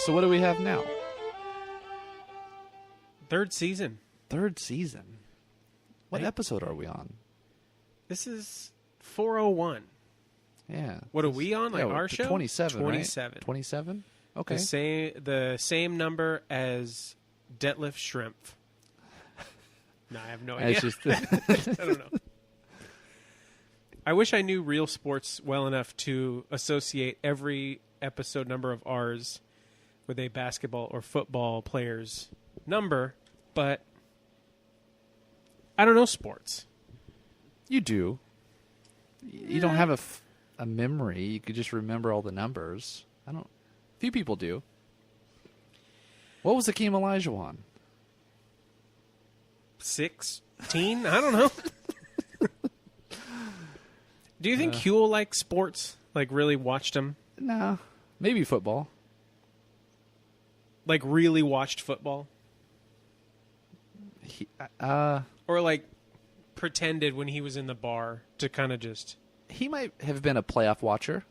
So what do we have now? Third season. What episode are we on? This is 401. Yeah. What are we on? Like our show? 27, 27. Right? 27? Okay. The same number as Detlef Shrimp. No, I have no idea. I don't know. I wish I knew real sports well enough to associate every episode number of ours with a basketball or football player's number, but I don't know sports. You do. You don't have a memory. You could just remember all the numbers. Few people do. What was Akeem Olajuwon? 16? I don't know. Do you think Huell liked sports? Like, really watched them? No. Maybe football. Like, really watched football? Or, like, pretended when he was in the bar to kind of just... He might have been a playoff watcher.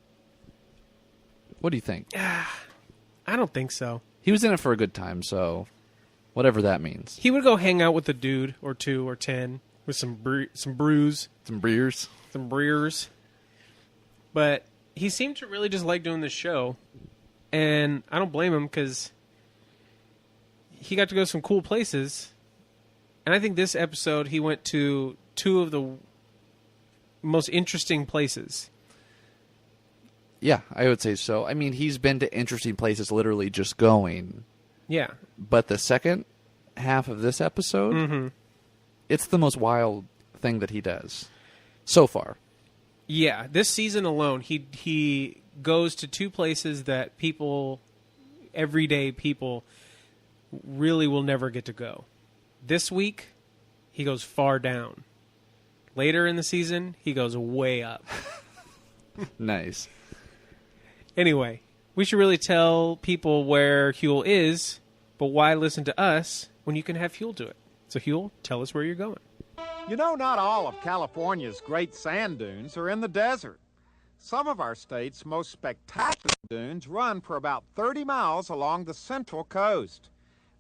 What do you think? I don't think so. He was in it for a good time, so whatever that means. He would go hang out with a dude or 2 or 10 with some brews. Some breers. But he seemed to really just like doing this show. And I don't blame him because he got to go to some cool places. And I think this episode he went to 2 of the most interesting places. Yeah, I would say so. I mean, he's been to interesting places literally just going. Yeah. But the second half of this episode, it's the most wild thing that he does so far. Yeah, this season alone, he goes to 2 places that people, everyday people, really will never get to go. This week, he goes far down. Later in the season, he goes way up. Nice. Anyway, we should really tell people where Huell is, but why listen to us when you can have Huell do it? So Huell, tell us where you're going. You know, not all of California's great sand dunes are in the desert. Some of our state's most spectacular dunes run for about 30 miles along the central coast.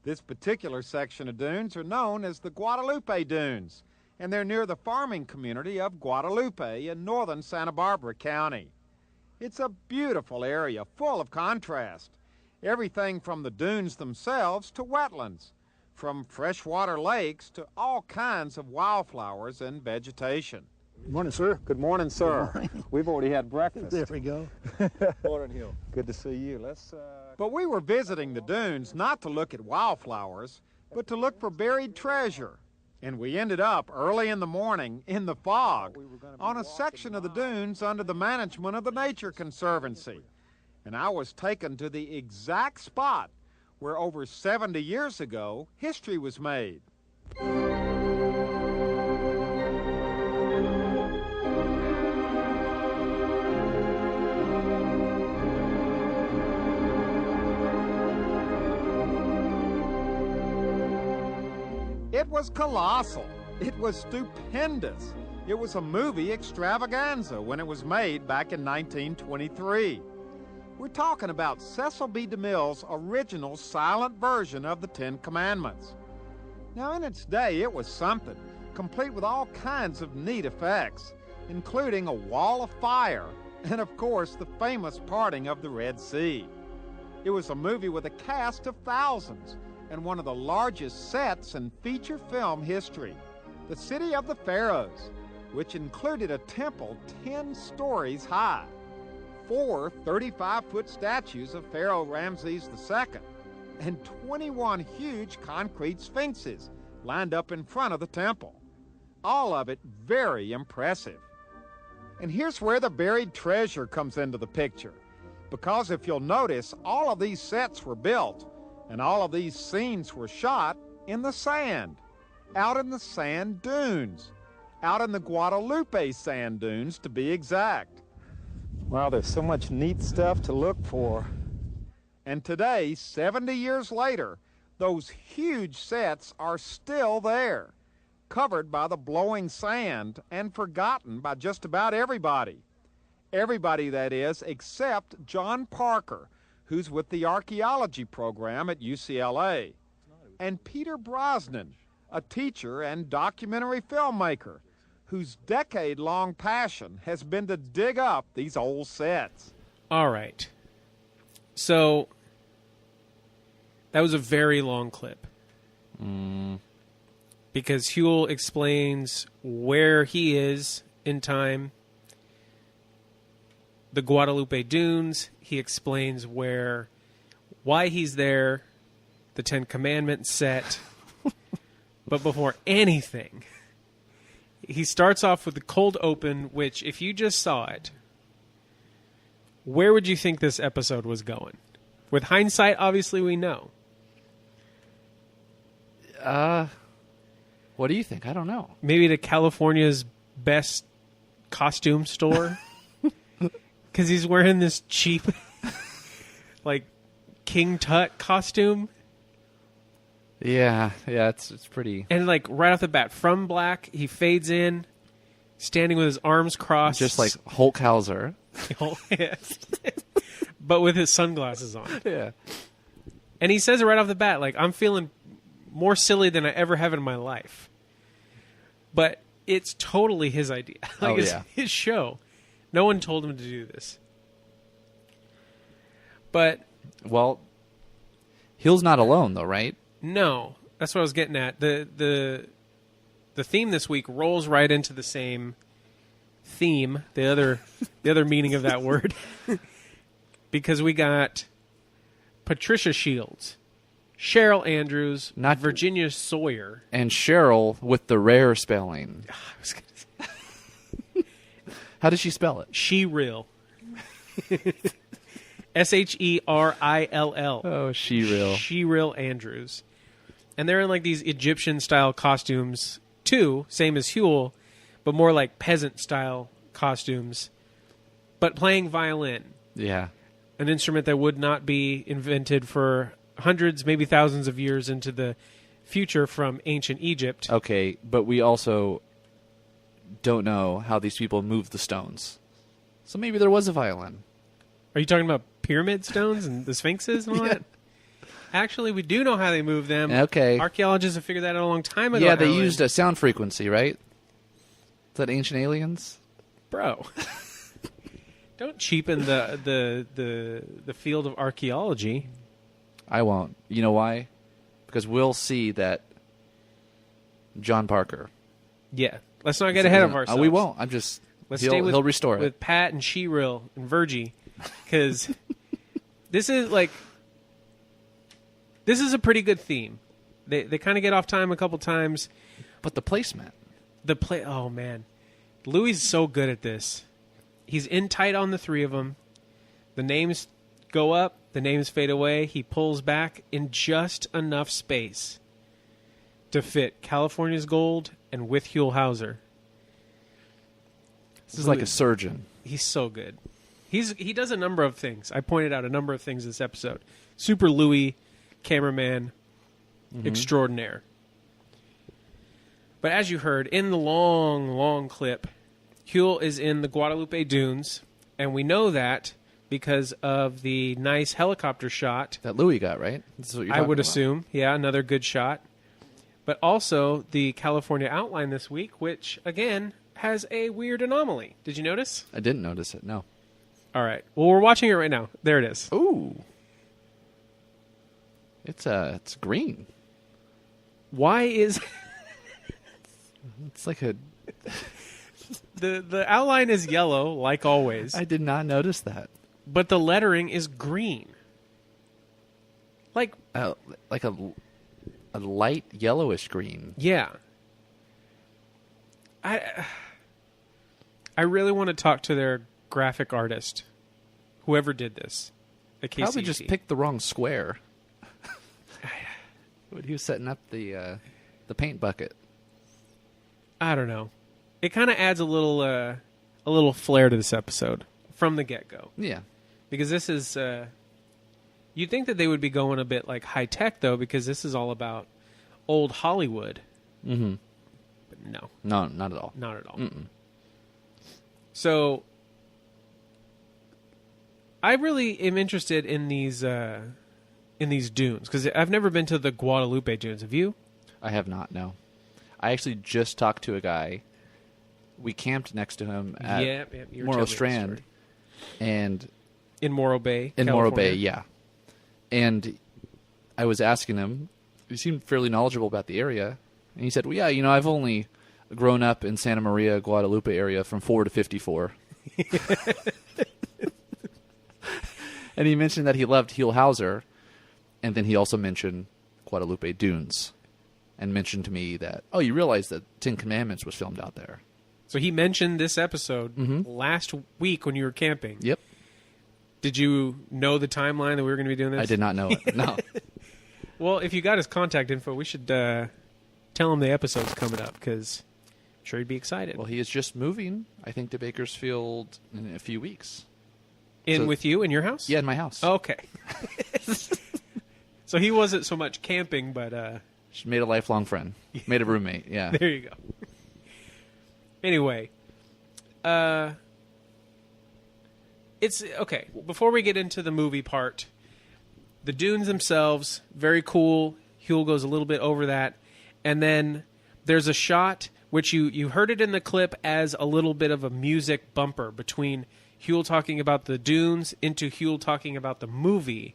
This particular section of dunes are known as the Guadalupe Dunes, and they're near the farming community of Guadalupe in northern Santa Barbara County. It's a beautiful area full of contrast. Everything from the dunes themselves to wetlands, from freshwater lakes to all kinds of wildflowers and vegetation. Good morning, sir. Good morning, sir. Good morning. We've already had breakfast. There we go. Morning, Huell. Good to see you. But we were visiting the dunes not to look at wildflowers, but to look for buried treasure. And we ended up early in the morning in the fog on a section of the dunes under the management of the Nature Conservancy. And I was taken to the exact spot where over 70 years ago history was made. It was colossal. It was stupendous. It was a movie extravaganza when it was made back in 1923. We're talking about Cecile B. DeMille's original silent version of the 10 Commandments. Now, in its day, it was something, complete with all kinds of neat effects, including a wall of fire and, of course, the famous parting of the Red Sea. It was a movie with a cast of thousands and one of the largest sets in feature film history, the City of the Pharaohs, which included a temple 10 stories high, 4 35-foot statues of Pharaoh Ramses II, and 21 huge concrete sphinxes lined up in front of the temple. All of it very impressive. And here's where the buried treasure comes into the picture, because if you'll notice, all of these sets were built and all of these scenes were shot in the sand, out in the sand dunes, out in the Guadalupe sand dunes to be exact. Well, there's so much neat stuff to look for. And today, 70 years later, those huge sets are still there, covered by the blowing sand and forgotten by just about everybody. Everybody, that is, except John Parker, who's with the archaeology program at UCLA, and Peter Brosnan, a teacher and documentary filmmaker whose decade-long passion has been to dig up these old sets. All right. So, that was a very long clip. Because Huell explains where he is in time. The Guadalupe Dunes. He explains why he's there. The Ten Commandments set. But before anything, he starts off with the cold open, which, if you just saw it, where would you think this episode was going? With hindsight, obviously we know. What do you think? I don't know. Maybe to California's best costume store? Because he's wearing this cheap, like, King Tut costume. Yeah, it's pretty... And, like, right off the bat, from black, he fades in, standing with his arms crossed. Just like Hulk Howser. But with his sunglasses on. Yeah. And he says it right off the bat, like, I'm feeling more silly than I ever have in my life. But it's totally his idea. Like, it's his show. No one told him to do this. But... Well, Huell's not alone, though, right? No. That's what I was getting at. The theme this week rolls right into the same theme, the other meaning of that word. Because we got Patricia Shields, Cheryl Andrews, not Virginia Sawyer. And Cheryl with the rare spelling. I was going to say. How does she spell it? She-rill. Sherrill. Oh, She-rill. She-rill Andrews. And they're in like these Egyptian-style costumes, too, same as Huell, but more like peasant-style costumes, but playing violin. Yeah. An instrument that would not be invented for hundreds, maybe thousands of years into the future from ancient Egypt. Okay, but we also don't know how these people moved the stones. So maybe there was a violin. Are you talking about pyramid stones and the sphinxes and all that? Actually, we do know how they move them. Okay. Archaeologists have figured that out a long time ago. Yeah, they Alan. used a sound frequency, right? Is that Ancient Aliens? Bro. Don't cheapen the field of archaeology. I won't. You know why? Because we'll see that John Parker. Yeah. Let's not get ahead of ourselves. We won't. I'm just... He'll restore it. With Pat and She-rill and Virgie. Because this is like... This is a pretty good theme. They kind of get off time a couple times. But the placement. Oh, man. Louis is so good at this. He's in tight on the three of them. The names go up. The names fade away. He pulls back in just enough space to fit California's Gold and with Huell Howser. This is like a surgeon. He's so good. He does a number of things. I pointed out a number of things this episode. Super Louis, cameraman, extraordinaire. But as you heard, in the long, long clip, Huell is in the Guadalupe Dunes, and we know that because of the nice helicopter shot. That Louis got, right? This is what you're I would talking assume. Yeah, another good shot. But also the California outline this week, which, again, has a weird anomaly. Did you notice? I didn't notice it, no. All right. Well, we're watching it right now. There it is. Ooh. It's green. Why is... It's like a... The outline is yellow, like always. I did not notice that. But the lettering is green. Like a light yellowish green. Yeah. I really want to talk to their graphic artist, whoever did this. Probably just picked the wrong square. When he was setting up the paint bucket. I don't know. It kind of adds a little flair to this episode from the get-go. Yeah. Because this is... you'd think that they would be going a bit like high-tech, though, because this is all about old Hollywood. Mm-hmm. But no. No, not at all. Not at all. Mm-mm. So, I really am interested in these dunes because I've never been to the Guadalupe dunes. Have you? I have not. No, I actually just talked to a guy. We camped next to him at Morro Strand, and in Morro Bay, in California. Morro Bay, yeah. And I was asking him. He seemed fairly knowledgeable about the area, and he said, "Well, yeah, I've only grown up in Santa Maria, Guadalupe area from 4 to 54." And he mentioned that he loved Howser, and then he also mentioned Guadalupe Dunes, and mentioned to me that, you realize that 10 Commandments was filmed out there. So he mentioned this episode last week when you were camping. Yep. Did you know the timeline that we were going to be doing this? I did not know it. No. Well, if you got his contact info, we should tell him the episode's coming up because I'm sure he'd be excited. Well, he is just moving, I think, to Bakersfield in a few weeks. With you in your house? Yeah, in my house. Oh, okay. So he wasn't so much camping, but She made a lifelong friend. Made a roommate. Yeah. There you go. Anyway, it's okay. Before we get into the movie part, the dunes themselves, very cool. Huell goes a little bit over that, and then there's a shot which you heard it in the clip as a little bit of a music bumper between Huell talking about the dunes into Huell talking about the movie.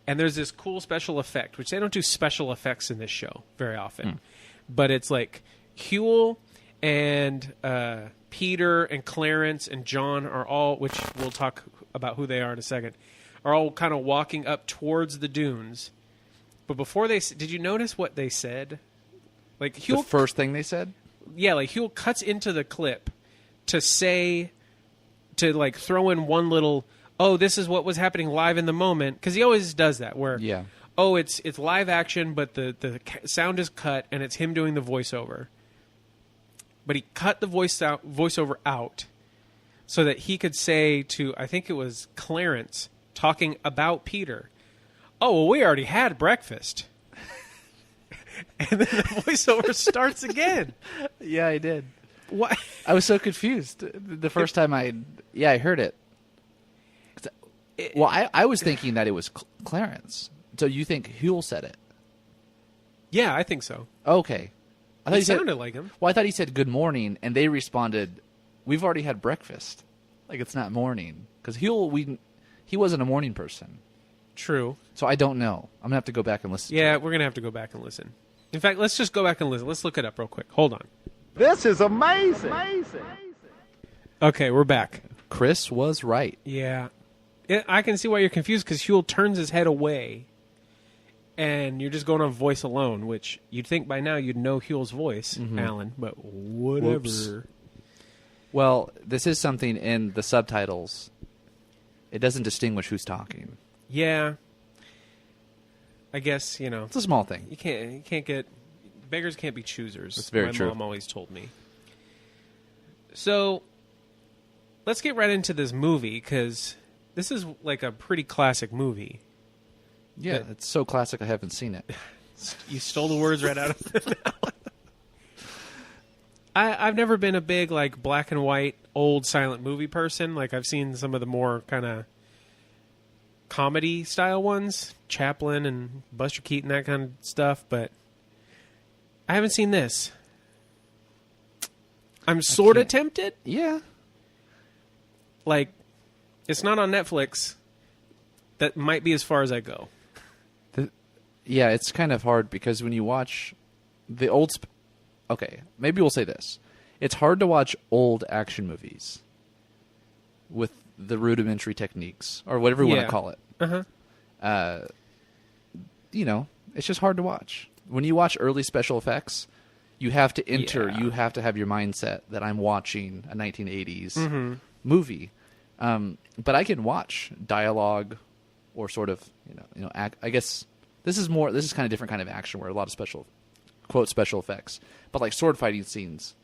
And there's this cool special effect, which they don't do special effects in this show very often. But it's like Huell and Peter and Clarence and John are all, which we'll talk about who they are in a second, are all kind of walking up towards the dunes. But before did you notice what they said? Like Huell, the first thing they said? Yeah, like Huell cuts into the clip to like throw in one little, this is what was happening live in the moment, because he always does that where it's live action but the sound is cut and it's him doing the voiceover, but he cut the voiceover out so that he could say to, I think it was Clarence talking about Peter, we already had breakfast. And then the voiceover starts again. Yeah, I did. What? I was so confused the first time I heard it. Well, I was thinking that it was Clarence. So you think Huell said it? Yeah, I think so. Okay. I thought he sounded like him. Well, I thought he said good morning, and they responded, we've already had breakfast. Like, it's not morning. Because Huell, he wasn't a morning person. True. So I don't know. I'm going to have to go back and listen to it. We're going to have to go back and listen. In fact, let's just go back and listen. Let's look it up real quick. Hold on. This is amazing. Okay, we're back. Chris was right. Yeah. I can see why you're confused, because Huell turns his head away, and you're just going on voice alone, which you'd think by now you'd know Huell's voice, Alan, but whatever. Whoops. Well, this is something in the subtitles. It doesn't distinguish who's talking. Yeah. I guess, It's a small thing. You can't get... Beggars can't be choosers. That's very true. My mom always told me. So, let's get right into this movie, because this is like a pretty classic movie. Yeah, it's so classic I haven't seen it. You stole the words right out of my mouth. I've never been a big, like, black and white, old silent movie person. Like, I've seen some of the more kind of comedy-style ones, Chaplin and Buster Keaton, that kind of stuff, but I haven't seen this. I'm sort of tempted. Yeah. Like, it's not on Netflix. That might be as far as I go. Yeah, it's kind of hard because when you watch the old... Okay, maybe we'll say this. It's hard to watch old action movies with the rudimentary techniques, or whatever you want to call it. Uh-huh. It's just hard to watch. When you watch early special effects, you have to enter, you have to have your mindset that I'm watching a 1980s movie. But I can watch dialogue or sort of, I guess this is kind of different kind of action where a lot of special effects. But like sword fighting scenes,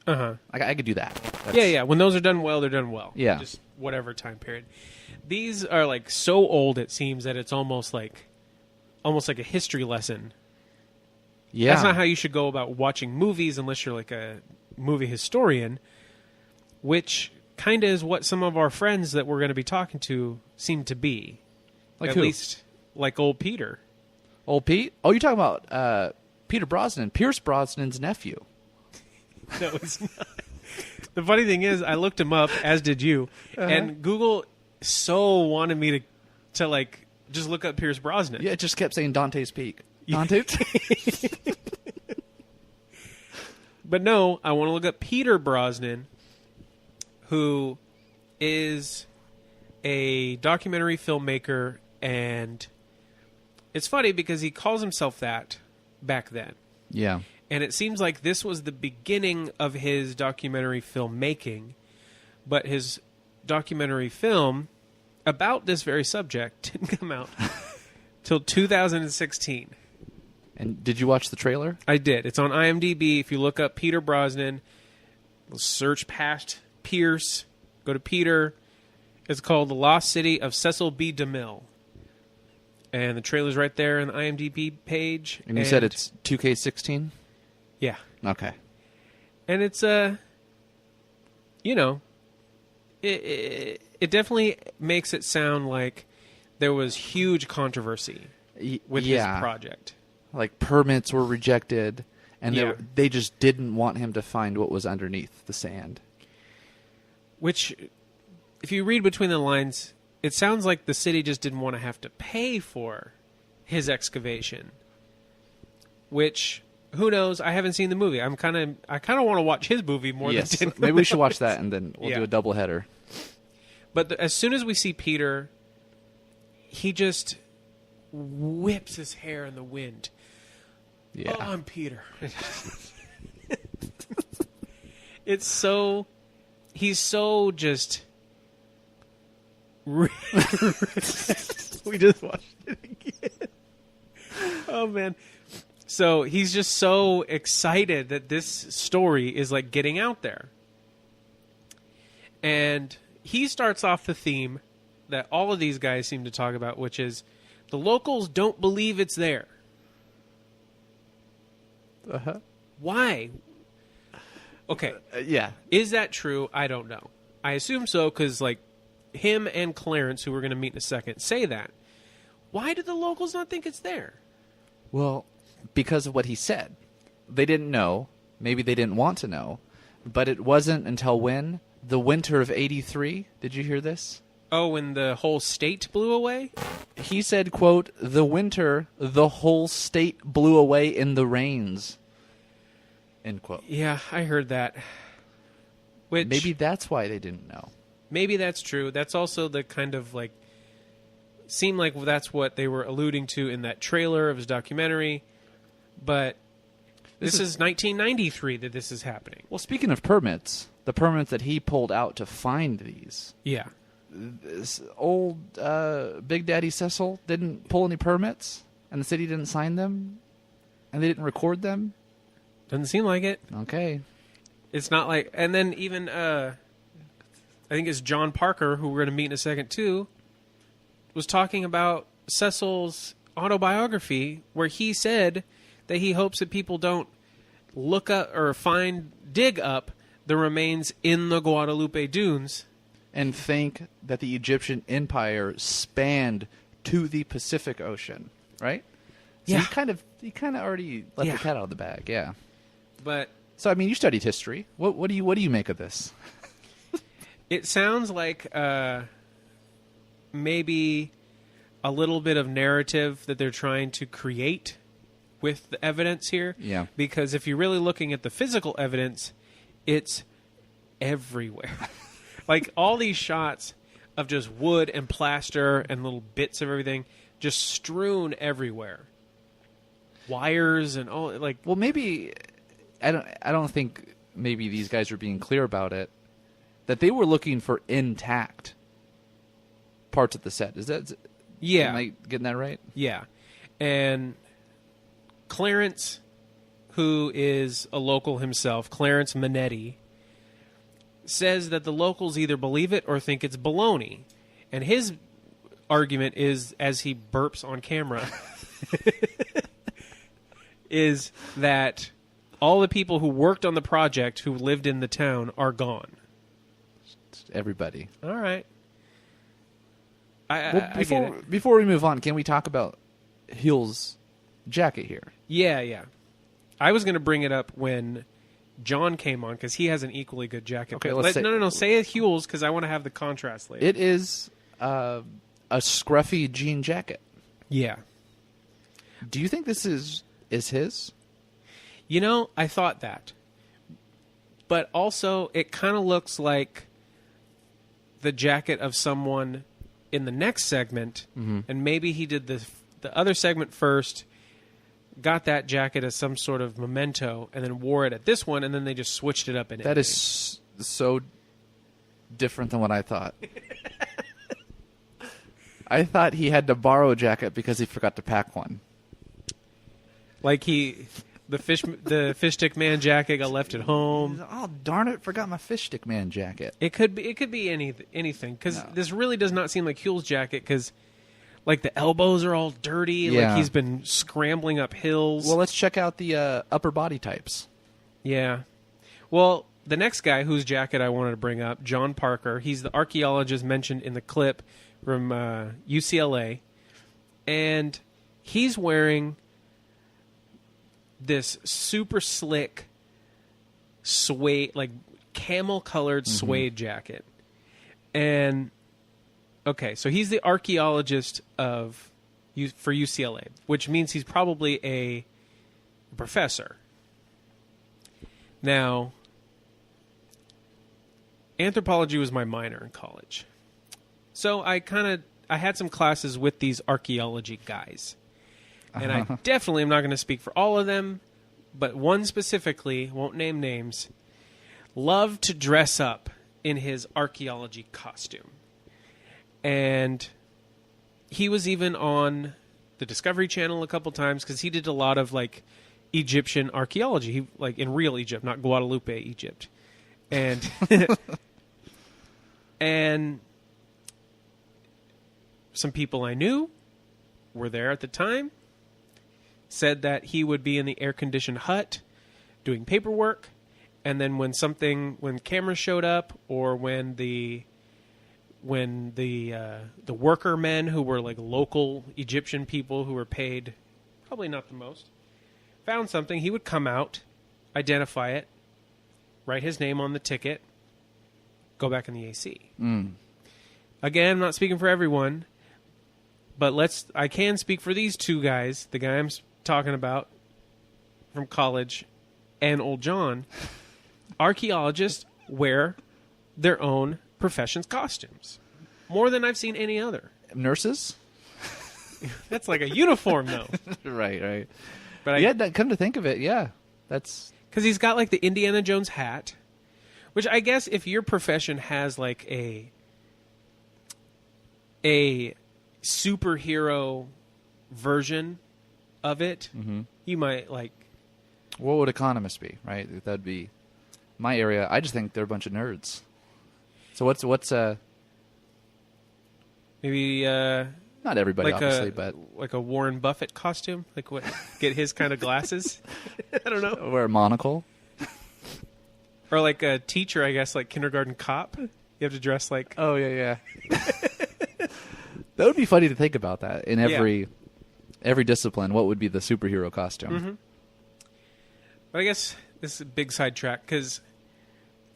I could do that. Yeah. When those are done well, they're done well. Yeah. Just whatever time period. These are like so old, it seems, that it's almost like a history lesson. Yeah. That's not how you should go about watching movies unless you're like a movie historian, which kind of is what some of our friends that we're going to be talking to seem to be. Like At who? least like old Peter. Old Pete? Oh, you're talking about Peter Brosnan, Pierce Brosnan's nephew. No, it's not. The funny thing is, I looked him up, as did you, and Google so wanted me to like just look up Pierce Brosnan. Yeah, it just kept saying Dante's Peak. Dante's But no, I want to look up Peter Brosnan, who is a documentary filmmaker, and it's funny because he calls himself that back then. Yeah. And it seems like this was the beginning of his documentary filmmaking, but his documentary film about this very subject didn't come out till 2016. And did you watch the trailer? I did. It's on IMDb. If you look up Peter Brosnan, search past Pierce, go to Peter. It's called The Lost City of Cecile B. DeMille. And the trailer's right there on the IMDb page. And you said it's 2K16? Yeah. Okay. And it's, it definitely makes it sound like there was huge controversy with his project. Like permits were rejected, and Yeah. they just didn't want him to find what was underneath the sand. Which, if you read between the lines, it sounds like the city just didn't want to have to pay for his excavation. Which, who knows? I haven't seen the movie. I kind of want to watch his movie more Yes, than maybe we should watch that, and then we'll Yeah. do a double header. But as soon as we see Peter, he just whips his hair in the wind. Yeah. Oh, I'm Peter. It's so... He's so just... We just watched it again. Oh, man. So he's just so excited that this story is like getting out there. And he starts off the theme that all of these guys seem to talk about, which is the locals don't believe it's there. Uh-huh. Why? Okay. Yeah. Is that true? I don't know. I assume so because, like, him and Clarence, who we're going to meet in a second, say that. Why do the locals not think it's there? Well, because of what he said. They didn't know. Maybe they didn't want to know. But it wasn't until when? The winter of 83. Did you hear this? Oh, when the whole state blew away? He said, quote, the winter, the whole state blew away in the rains. End quote. Yeah, I heard that. Which Maybe that's why they didn't know. maybe that's true. That's also the kind of, like, seemed like that's what they were alluding to in that trailer of his documentary. But this is 1993 that this is happening. Well, speaking of permits, the permits that he pulled out to find these, Yeah. this old Big Daddy Cecil didn't pull any permits, and the city didn't sign them, and they didn't record them. Doesn't seem like it. Okay. It's not like... And then even, I think it's John Parker, who we're going to meet in a second too, was talking about Cecil's autobiography, where he said that he hopes that people don't look up or dig up the remains in the Guadalupe dunes. And think that the Egyptian empire spanned to the Pacific Ocean, right? So Yeah. he kind of already let the cat out of the bag, yeah. But So I mean, you studied history. What do you make of this? it sounds like maybe a little bit of narrative that they're trying to create with the evidence here. Yeah. Because if you're really looking at the physical evidence, it's everywhere. Like all these shots of just wood and plaster and little bits of everything just strewn everywhere. Wires and all, like... Well, maybe I don't think maybe these guys are being clear about it, that they were looking for intact parts of the set. Is that... Yeah. Am I getting that right? Yeah. And Clarence, who is a local himself, Clarence Minetti, says that the locals either believe it or think it's baloney. And his argument is, as he burps on camera, is that all the people who worked on the project who lived in the town are gone. everybody. All right. Before we move on, can we talk about Huell's jacket here? Yeah. I was going to bring it up when John came on because he has an equally good jacket. Okay, No. Say it Huell's because I want to have the contrast later. It is a scruffy jean jacket. Yeah. Do you think this is his? You know, I thought that. But also, it kind of looks like the jacket of someone in the next segment, and maybe he did the other segment first, got that jacket as some sort of memento, and then wore it at this one, and then they just switched it up in it. That is so different than what I thought. I thought he had to borrow a jacket because he forgot to pack one. Like the fish stick man jacket got left at home. Oh, darn it! Forgot my fish stick man jacket. It could be anything because this really does not seem like Huell's jacket because like the elbows are all dirty, like he's been scrambling up hills. Well, let's check out the upper body types. Yeah. Well, the next guy whose jacket I wanted to bring up, John Parker. He's the archaeologist mentioned in the clip from UCLA, and he's wearing this super slick suede, like camel-colored suede jacket. And, okay, so he's the archaeologist for UCLA, which means he's probably a professor. Now, anthropology was my minor in college. So I had some classes with these archaeology guys. And I definitely am not going to speak for all of them, but one specifically, won't name names, loved to dress up in his archaeology costume. And he was even on the Discovery Channel a couple times because he did a lot of like Egyptian archaeology, like in real Egypt, not Guadalupe, Egypt. And and some people I knew were there at the time. Said that he would be in the air-conditioned hut doing paperwork, and then when cameras showed up, or when the worker men who were like local Egyptian people who were paid probably not the most, found something, he would come out, identify it, write his name on the ticket, go back in the AC. Again, I'm not speaking for everyone, but I can speak for these two guys, the guy I'm talking about from college and old John. Archaeologists wear their own profession's costumes more than I've seen any other. Nurses? That's like a uniform, though. Right. But come to think of it, yeah. That's because he's got like the Indiana Jones hat, which I guess if your profession has like a superhero version of it, you might like. What would economists be, right? That'd be my area. I just think they're a bunch of nerds. So what's maybe not everybody, like obviously, but like a Warren Buffett costume, like what? Get his kind of glasses. I don't know. Wear a monocle, or like a teacher, I guess, like kindergarten cop. You have to dress like. Oh yeah. That would be funny to think about that in every discipline. What would be the superhero costume? But I guess this is a big sidetrack because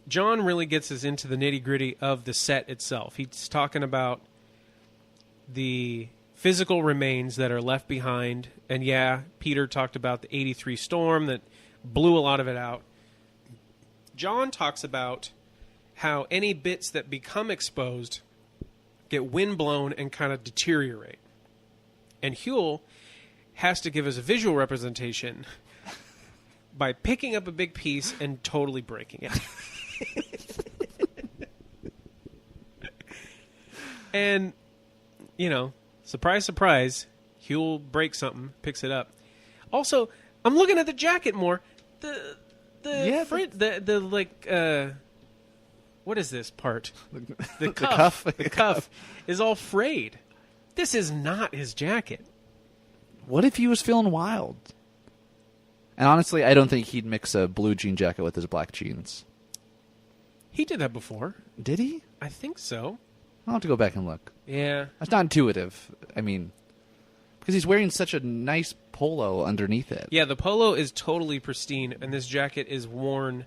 John really gets us into the nitty-gritty of the set itself. He's talking about the physical remains that are left behind. And yeah, Peter talked about the 83 storm that blew a lot of it out. John talks about how any bits that become exposed get windblown and kind of deteriorate. And Huell has to give us a visual representation by picking up a big piece and totally breaking it. And, surprise, surprise, Huell breaks something, picks it up. Also, I'm looking at the jacket more. What is this part? The cuff. The cuff is all frayed. This is not his jacket. What if he was feeling wild? And honestly, I don't think he'd mix a blue jean jacket with his black jeans. He did that before. Did he? I think so. I'll have to go back and look. Yeah. That's not intuitive. I mean, because he's wearing such a nice polo underneath it. Yeah, the polo is totally pristine, and this jacket is worn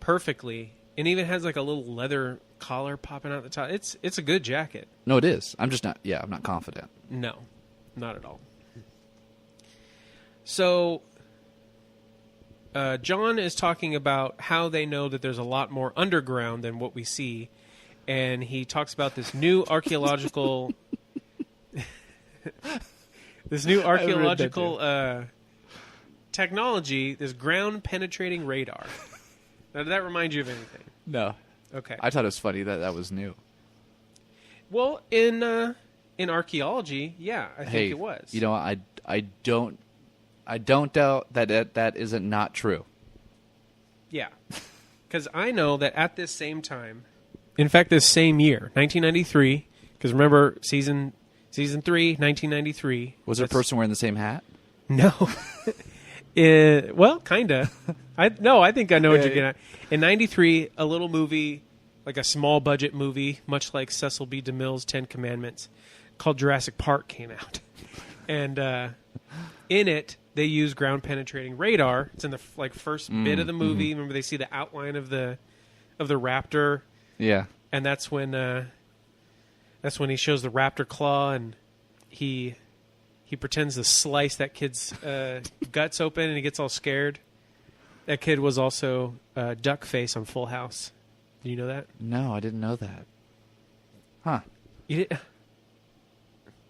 perfectly, and even has like a little leather collar popping out the top. It's a good jacket. No, it is. I'm just not. Yeah, I'm not confident. No, not at all. So, John is talking about how they know that there's a lot more underground than what we see, and he talks about this new archaeological, technology, this ground penetrating radar. Now, did that remind you of anything? No. Okay. I thought it was funny that was new. Well, in archaeology, yeah, I think it was. You know, I don't doubt that isn't not true. Yeah. Because I know that at this same time, in fact, this same year, 1993, because remember, season 3, 1993. Was there a person wearing the same hat? No. Well, kind of. I think I know what you're getting at. In 93, a little movie, like a small budget movie, much like Cecile B. DeMille's 10 Commandments, called Jurassic Park came out. And in it, they use ground penetrating radar. It's in the first bit of the movie. Mm-hmm. Remember, they see the outline of the raptor. Yeah. And that's when he shows the raptor claw, and he pretends to slice that kid's guts open, and he gets all scared. That kid was also Duckface on Full House. Do you know that? No, I didn't know that. Huh. You did?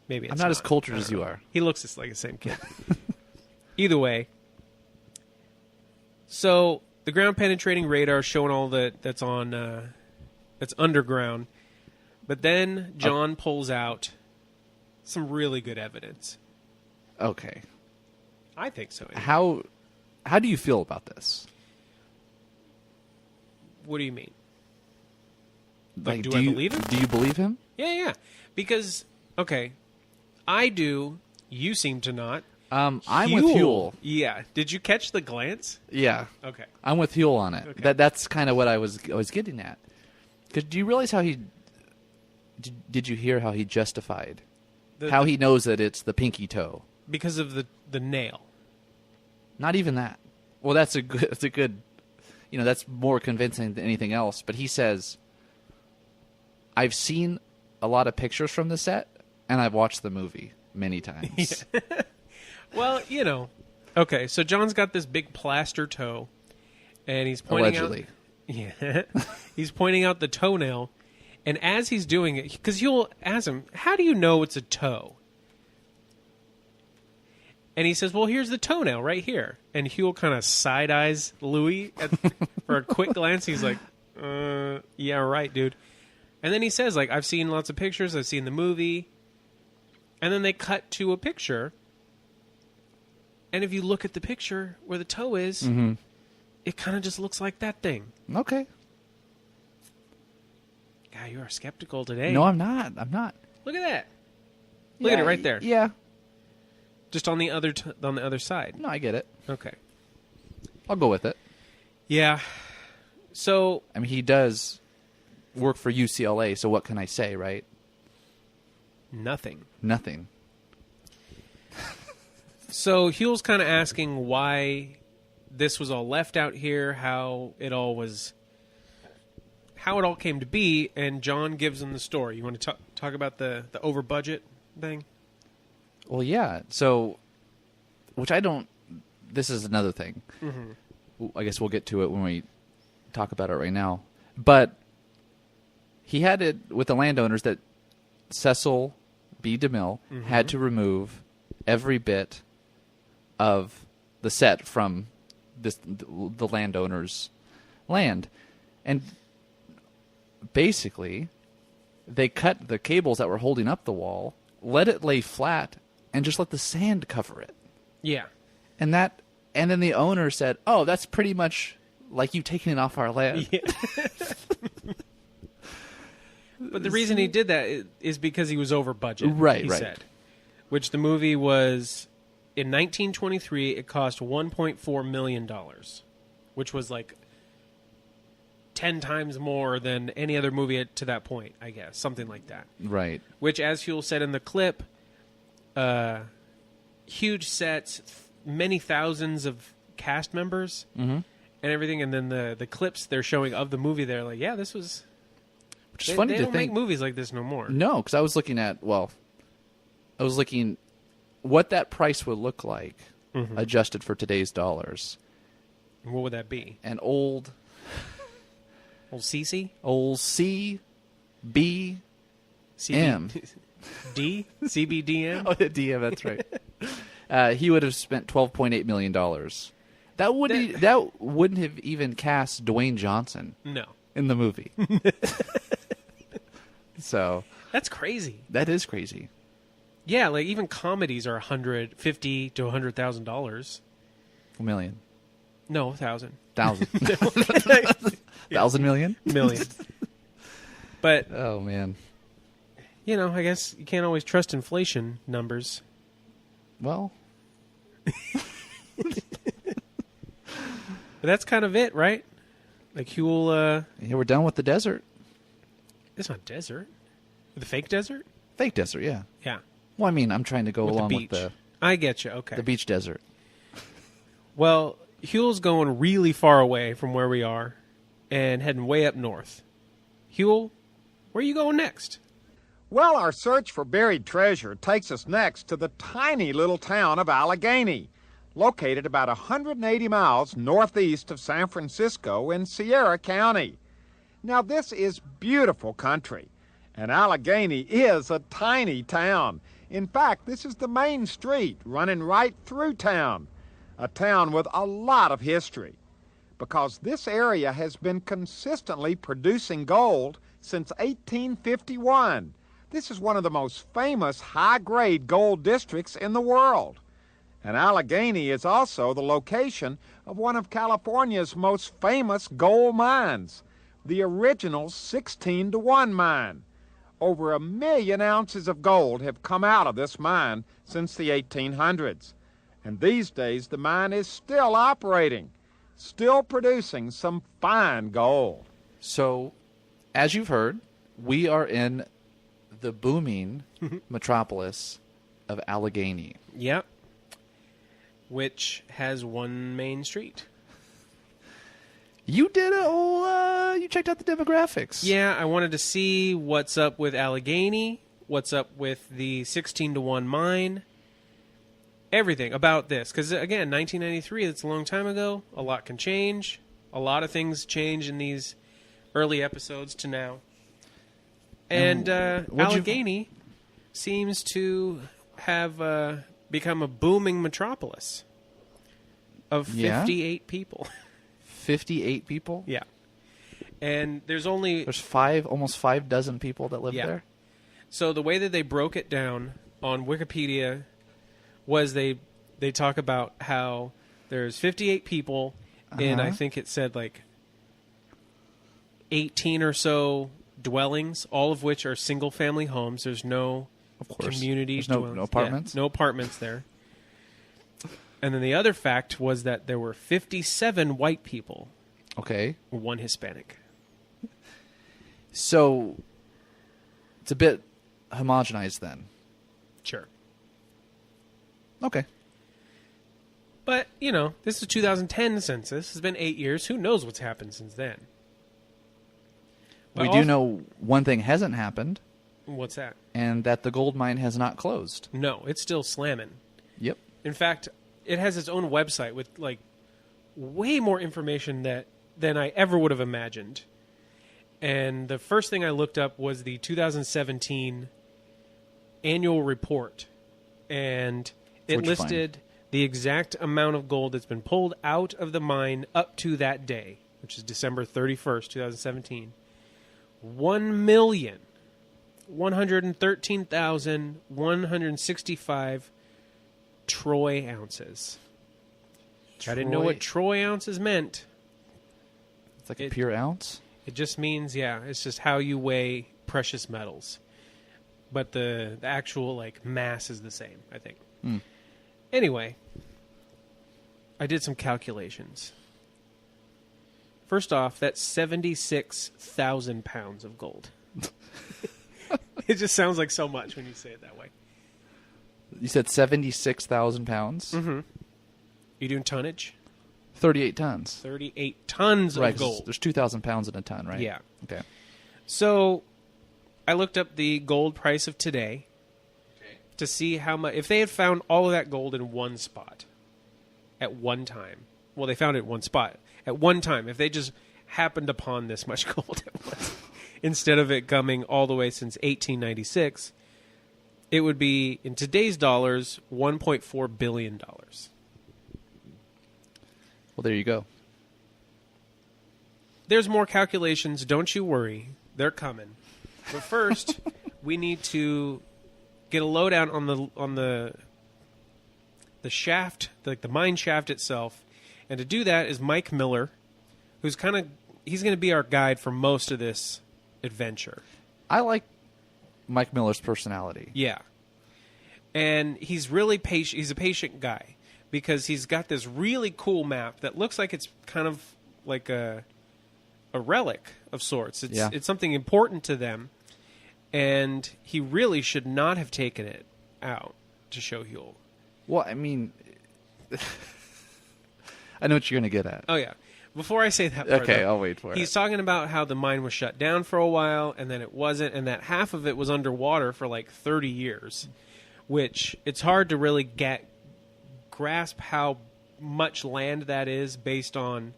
Maybe it's I'm not as cultured as you are. He looks just like the same kid. Either way. So the ground penetrating radar showing all that's on that's underground. But then John pulls out some really good evidence. Okay. I think so. Anyway. How do you feel about this? What do you mean? Like, do I believe him? Do you believe him? Yeah. Because, okay, I do. You seem to not. I'm with Huell. Yeah. Did you catch the glance? Yeah. Okay. I'm with Huell on it. Okay. That's kind of what I was getting at. Do you realize how he... Did you hear how he justified? How he knows that it's the pinky toe? Because of the nail. Not even that. Well, that's a good... You know, that's more convincing than anything else. But he says, I've seen a lot of pictures from the set, and I've watched the movie many times. Well, you know. Okay, so John's got this big plaster toe, and he's pointing Allegedly. Yeah. He's pointing out the toenail, and as he's doing it, because you'll ask him, how do you know it's a toe? And he says, well, here's the toenail right here. And Huell kind of side-eyes Louis for a quick glance. He's like, yeah, right, dude. And then he says, like, I've seen lots of pictures. I've seen the movie. And then they cut to a picture. And if you look at the picture where the toe is, it kind of just looks like that thing. Okay. God, you are skeptical today. No, I'm not. Look at that. Look at it right there. Yeah. Just on the other side. No, I get it. Okay. I'll go with it. Yeah. So... I mean, he does work for UCLA, so what can I say, right? Nothing. So Huell's kind of asking why this was all left out here, how it all came to be, and John gives him the story. You want to talk about the over budget thing? Well, yeah. So, which I don't. This is another thing. I guess we'll get to it when we talk about it right now. But he had it with the landowners that Cecile B. DeMille had to remove every bit of the set from the landowner's land. And basically, they cut the cables that were holding up the wall, let it lay flat, and just let the sand cover it. Yeah. And then the owner said, oh, that's pretty much like you taking it off our land. Yeah. But the reason he did that is because he was over budget, he said. Which the movie was, in 1923, it cost $1.4 million, which was like 10 times more than any other movie to that point, I guess. Something like that. Right. Which, as Huell said in the clip, huge sets, many thousands of cast members and everything. And then the clips they're showing of the movie, they're like, yeah, this was... Which is funny they to don't think. make movies like this no more. No, because I was looking what that price would look like adjusted for today's dollars. What would that be? An old CC? Old C, B, M. D? CBDM? Oh, the DM, that's right. He would have spent $12.8 million. That wouldn't have even cast Dwayne Johnson in the movie. So that's crazy. That is crazy. Yeah, like even comedies are $150,000 to $100,000. A million. No, 1,000. 1,000. 1,000 million? Million. But oh man. You know, I guess you can't always trust inflation numbers. Well, but that's kind of it, right? Like Huell. Yeah, we're done with the desert. It's not desert. The fake desert? Fake desert, yeah. Yeah. Well, I mean, I'm trying to go with along the beach. with the... I get you, okay. The beach desert. Well, Huell's going really far away from where we are and heading way up north. Huell, where are you going next? Well, our search for buried treasure takes us next to the tiny little town of Allegheny, located about 180 miles northeast of San Francisco in Sierra County. Now, this is beautiful country, and Allegheny is a tiny town. In fact, this is the main street running right through town, a town with a lot of history, because this area has been consistently producing gold since 1851. This is one of the most famous high-grade gold districts in the world. And Allegheny is also the location of one of California's most famous gold mines, the original 16-to-1 mine. Over 1 million ounces of gold have come out of this mine since the 1800s. And these days, the mine is still operating, still producing some fine gold. So, as you've heard, we are in the booming metropolis of Allegheny. Yep. Which has one main street. You did you checked out the demographics. Yeah, I wanted to see what's up with Allegheny, what's up with the 16-to-1 mine, everything about this. Because, again, 1993, that's a long time ago. A lot can change. A lot of things change in these early episodes to now. And Allegheny seems to have become a booming metropolis of 58 people. 58 people? Yeah. And there's almost 5 dozen people that live there? So the way that they broke it down on Wikipedia was they talk about how there's 58 people in, I think it said like 18 or so dwellings, all of which are single-family homes. There's no community dwellings. No apartments? Yeah, no apartments there. And then the other fact was that there were 57 white people. Okay. 1 Hispanic. So it's a bit homogenized then. Sure. Okay. But, you know, this is a 2010 census. It's been 8 years. Who knows what's happened since then? But we do know one thing hasn't happened. What's that? And that the gold mine has not closed. No, it's still slamming. Yep. In fact, it has its own website with, like, way more information than I ever would have imagined. And the first thing I looked up was the 2017 annual report. And it listed the exact amount of gold that's been pulled out of the mine up to that day, which is December 31st, 2017. 1,113,165 troy ounces. I didn't know what troy ounces meant. It's like a pure ounce? It just means, it's just how you weigh precious metals. But the actual, like, mass is the same, I think. Anyway, I did some calculations. First off, that's 76,000 pounds of gold. It just sounds like so much when you say it that way. You said 76,000 pounds? Mm-hmm. You doing tonnage? 38 tons. 38 tons right, of gold. There's 2,000 pounds in a ton, right? Yeah. Okay. So I looked up the gold price of today to see how much, if they had found all of that gold in one spot at one time. Well, they found it in one spot at one time. If they just happened upon this much gold at once, instead of it coming all the way since 1896, it would be, in today's dollars, $1.4 billion. Well, there you go. There's more calculations. Don't you worry. They're coming. But first, we need to get a lowdown on the shaft, like the mine shaft itself. And to do that is Mike Miller, who's he's going to be our guide for most of this adventure. I like Mike Miller's personality. Yeah. And he's really patient. He's a patient guy because he's got this really cool map that looks like it's kind of like a relic of sorts. It's something important to them. And he really should not have taken it out to show Huell. Well, I mean, I know what you're going to get at. Oh, yeah. Before I say that part, okay, though, I'll wait for it. He's talking about how the mine was shut down for a while, and then it wasn't, and that half of it was underwater for like 30 years, which it's hard to really grasp how much land that is based on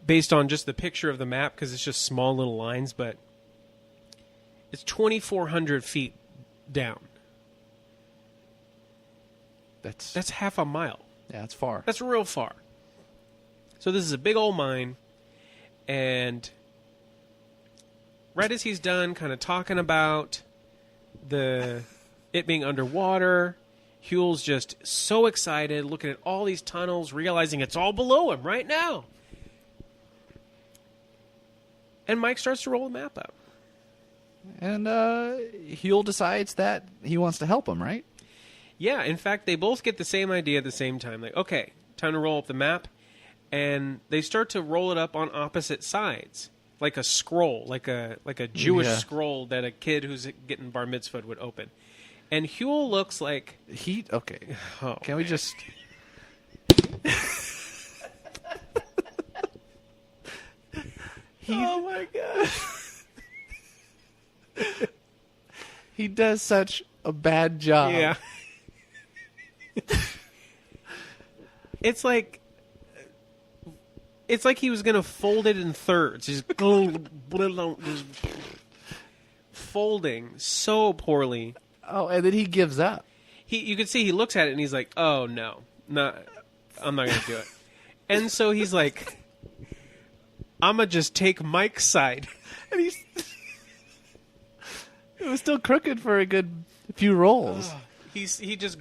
just the picture of the map, because it's just small little lines, but it's 2,400 feet down. That's half a mile. Yeah, it's far. That's real far. So this is a big old mine, and right as he's done kind of talking about it being underwater, Huell's just so excited, looking at all these tunnels, realizing it's all below him right now. And Mike starts to roll the map up. And Huell decides that he wants to help him, right? Yeah, in fact, they both get the same idea at the same time. Like, okay, time to roll up the map. And they start to roll it up on opposite sides, like a scroll, like a Jewish scroll that a kid who's getting bar mitzvahed would open. And Huell looks like... Okay. Oh, can we just... Oh, my God. He does such a bad job. Yeah. It's like he was going to fold it in thirds. Just folding so poorly. Oh, and then he gives up. You could see he looks at it and he's like, "Oh no, I'm not going to do it." And so he's like, "I'm gonna just take Mike's side." And it was still crooked for a good few rolls. He just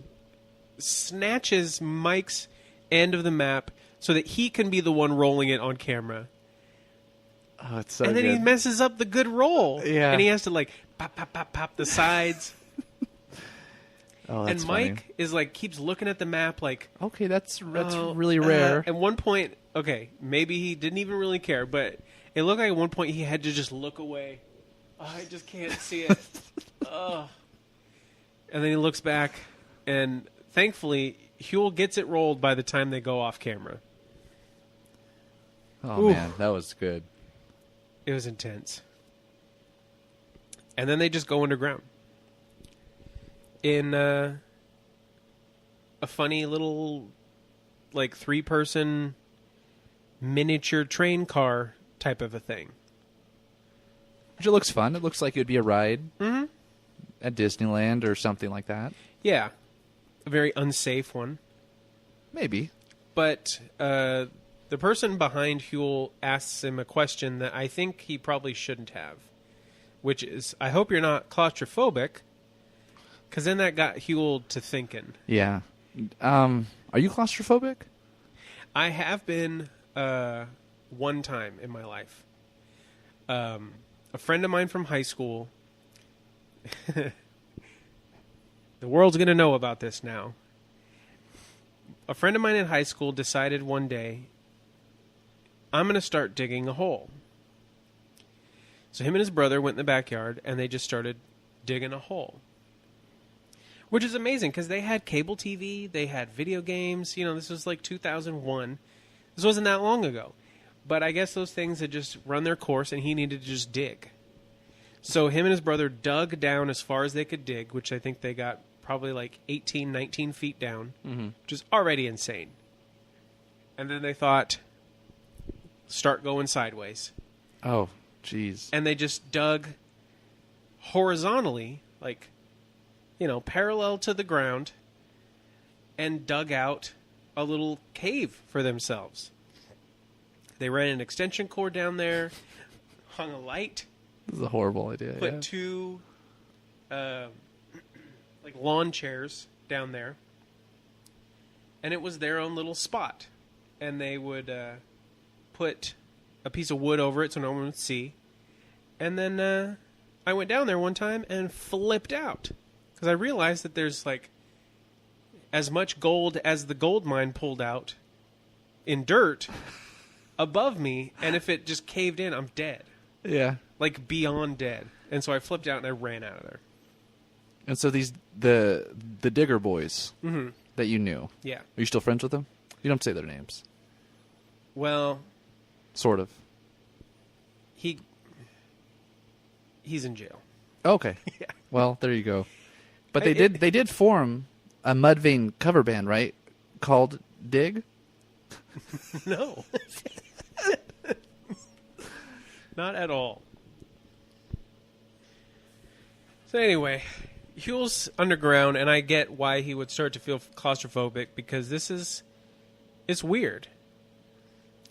snatches Mike's end of the map so that he can be the one rolling it on camera. Oh, it's so and then good. he messes up the good roll. Yeah. And he has to like pop, pop, pop, pop the sides. Oh, that's and Mike funny. is like keeps looking at the map like, okay, that's really rare. At one point, okay, maybe he didn't even really care, but it looked like at one point he had to just look away. Oh, I just can't see it. Oh. And then he looks back, and thankfully, Huell gets it rolled by the time they go off camera. Oh, man, that was good. It was intense. And then they just go underground. In a funny little, like, 3-person miniature train car type of a thing. Which it looks fun. It looks like it would be a ride at Disneyland or something like that. Yeah. A very unsafe one. Maybe. But the person behind Huell asks him a question that I think he probably shouldn't have, which is, I hope you're not claustrophobic, because then that got Huell to thinking. Yeah. Are you claustrophobic? I have been one time in my life. A friend of mine from high school, the world's going to know about this now. A friend of mine in high school decided one day I'm going to start digging a hole. So him and his brother went in the backyard, and they just started digging a hole. Which is amazing, because they had cable TV, they had video games. This was like 2001. This wasn't that long ago. But I guess those things had just run their course, and he needed to just dig. So him and his brother dug down as far as they could dig, which I think they got probably like 18, 19 feet down, which is already insane. And then they thought, start going sideways. Oh, jeez. And they just dug horizontally, like, parallel to the ground, and dug out a little cave for themselves. They ran an extension cord down there, hung a light. This is a horrible idea. Put two like lawn chairs down there. And it was their own little spot. And they would put a piece of wood over it so no one would see. And then I went down there one time and flipped out. Because I realized that there's like as much gold as the gold mine pulled out in dirt above me. And if it just caved in, I'm dead. Yeah. Like beyond dead. And so I flipped out and I ran out of there. And so the digger boys that you knew. Yeah. Are you still friends with them? You don't say their names. Well, sort of. He's in jail. Okay. Yeah. Well, there you go. But they did form a Mudvayne cover band, right? Called Dig? No. Not at all. So anyway, Huell's underground, and I get why he would start to feel claustrophobic, because it's weird.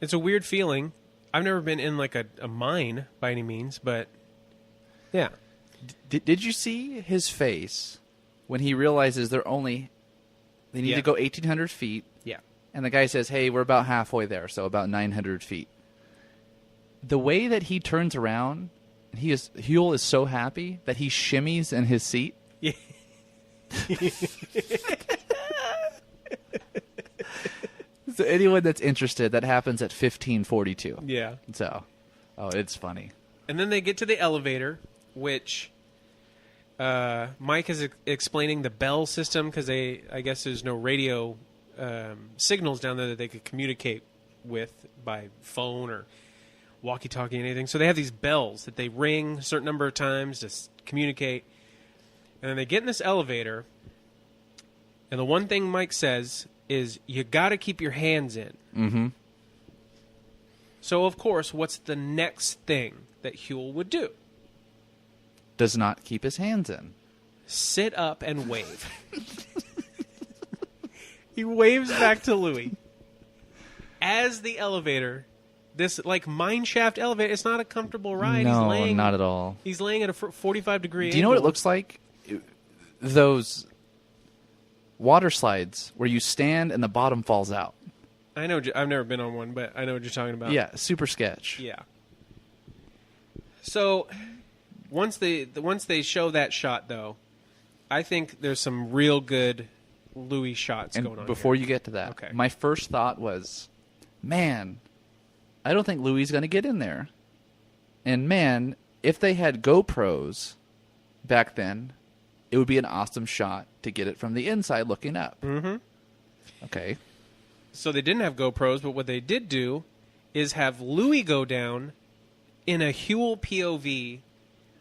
It's a weird feeling. I've never been in like a mine by any means, but yeah. Did you see his face when he realizes they need to go 1,800 feet? Yeah. And the guy says, hey, we're about halfway there, so about 900 feet. The way that he turns around, Huell is so happy that he shimmies in his seat. Yeah. So anyone that's interested, that happens at 15:42. Yeah. So, it's funny. And then they get to the elevator, which Mike is explaining the bell system, because I guess there's no radio signals down there that they could communicate with by phone or walkie-talkie, anything. So they have these bells that they ring a certain number of times to communicate. And then they get in this elevator, and the one thing Mike says is, you got to keep your hands in. Mm-hmm. So, of course, what's the next thing that Huell would do? Does not keep his hands in. Sit up and wave. He waves back to Louis. As the elevator, this like mine shaft elevator, it's not a comfortable ride. No, not at all. He's laying at a 45-degree angle. Do you know what it looks like? Those water slides where you stand and the bottom falls out. I know. I've never been on one, but I know what you're talking about. Yeah, super sketch. Yeah. So once they show that shot, though, I think there's some real good Louis shots going on. Before here. you get to that, okay. My first thought was, man, I don't think Louis is going to get in there. And man, if they had GoPros back then, it would be an awesome shot to get it from the inside looking up. Mm-hmm. Okay. So they didn't have GoPros, but what they did do is have Louis go down in a Huell POV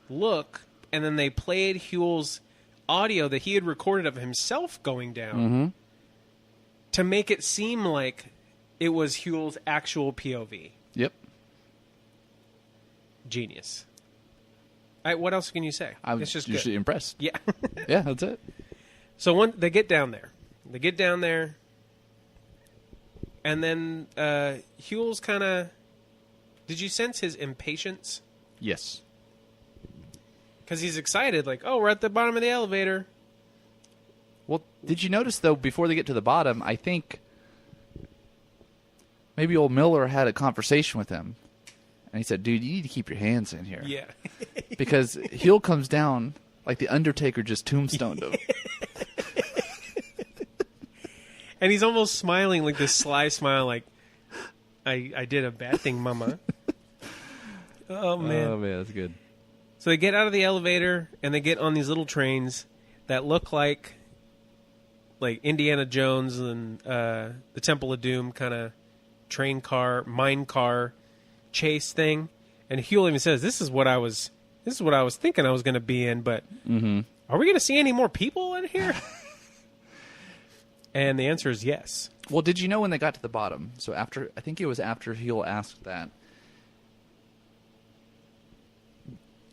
look, and then they played Huell's audio that he had recorded of himself going down to make it seem like it was Huell's actual POV. Yep. Genius. What else can you say? It's just usually good. Impressed. Yeah. Yeah, that's it. So they get down there. And then Huell's kind of... Did you sense his impatience? Yes. Because he's excited, like, oh, we're at the bottom of the elevator. Well, did you notice, though, before they get to the bottom, I think maybe old Miller had a conversation with him. And he said, dude, you need to keep your hands in here. Yeah. Because Huell comes down like the Undertaker just tombstoned him. And he's almost smiling like this sly smile, like, I did a bad thing, Mama. Oh, man. Oh, man, that's good. So they get out of the elevator, and they get on these little trains that look like Indiana Jones and the Temple of Doom kind of train car, mine car chase thing. And Huell even says, "This is what I was thinking I was going to be in, but are we going to see any more people in here?" And the answer is yes. Well, did you know when they got to the bottom? So I think it was after Huell asked that.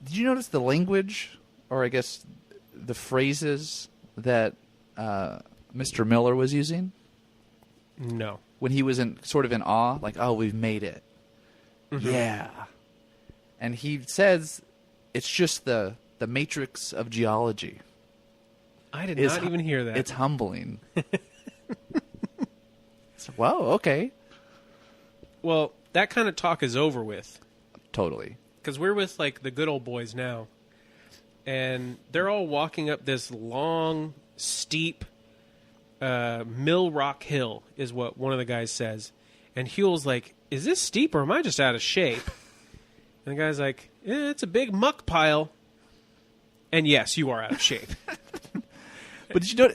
Did you notice the language, or I guess the phrases that Mr. Miller was using? No. When he was sort of in awe, like, "Oh, we've made it." Mm-hmm. Yeah. And he says it's just the matrix of geology. I did not even hear that. It's humbling. So, wow, okay. Well, that kind of talk is over with. Totally. Because we're with, the good old boys now. And they're all walking up this long, steep Mill Rock Hill, is what one of the guys says. And Huell's like, "Is this steep or am I just out of shape?" And the guy's like, "It's a big muck pile." And yes, you are out of shape. But did you know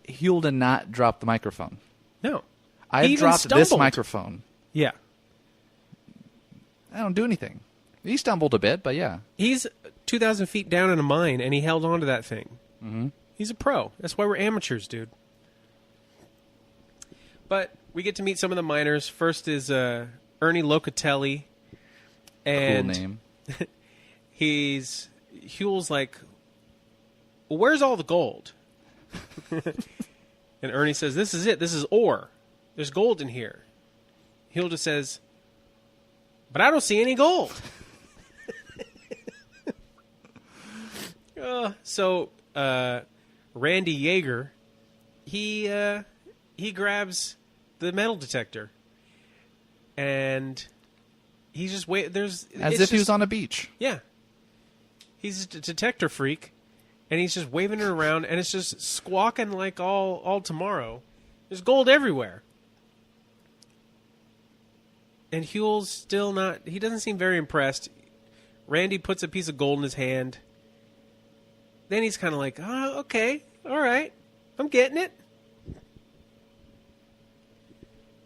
Huell did not drop the microphone? No. I dropped this microphone. Yeah. I don't do anything. He stumbled a bit, but yeah. He's 2,000 feet down in a mine, and he held on to that thing. Mm-hmm. He's a pro. That's why we're amateurs, dude. But we get to meet some of the miners. First is Ernie Locatelli. And cool name. Huell's like, "Well, where's all the gold?" And Ernie says, "This is it. This is ore. There's gold in here." Huell just says, "But I don't see any gold." So Randy Yeager, he grabs the metal detector, and he's just as if he was on a beach. Yeah, he's a detector freak, and he's just waving it around, and it's just squawking like all tomorrow. There's gold everywhere. And Huell's still not... He doesn't seem very impressed. Randy puts a piece of gold in his hand. Then he's kind of like, "Oh, okay, all right, I'm getting it."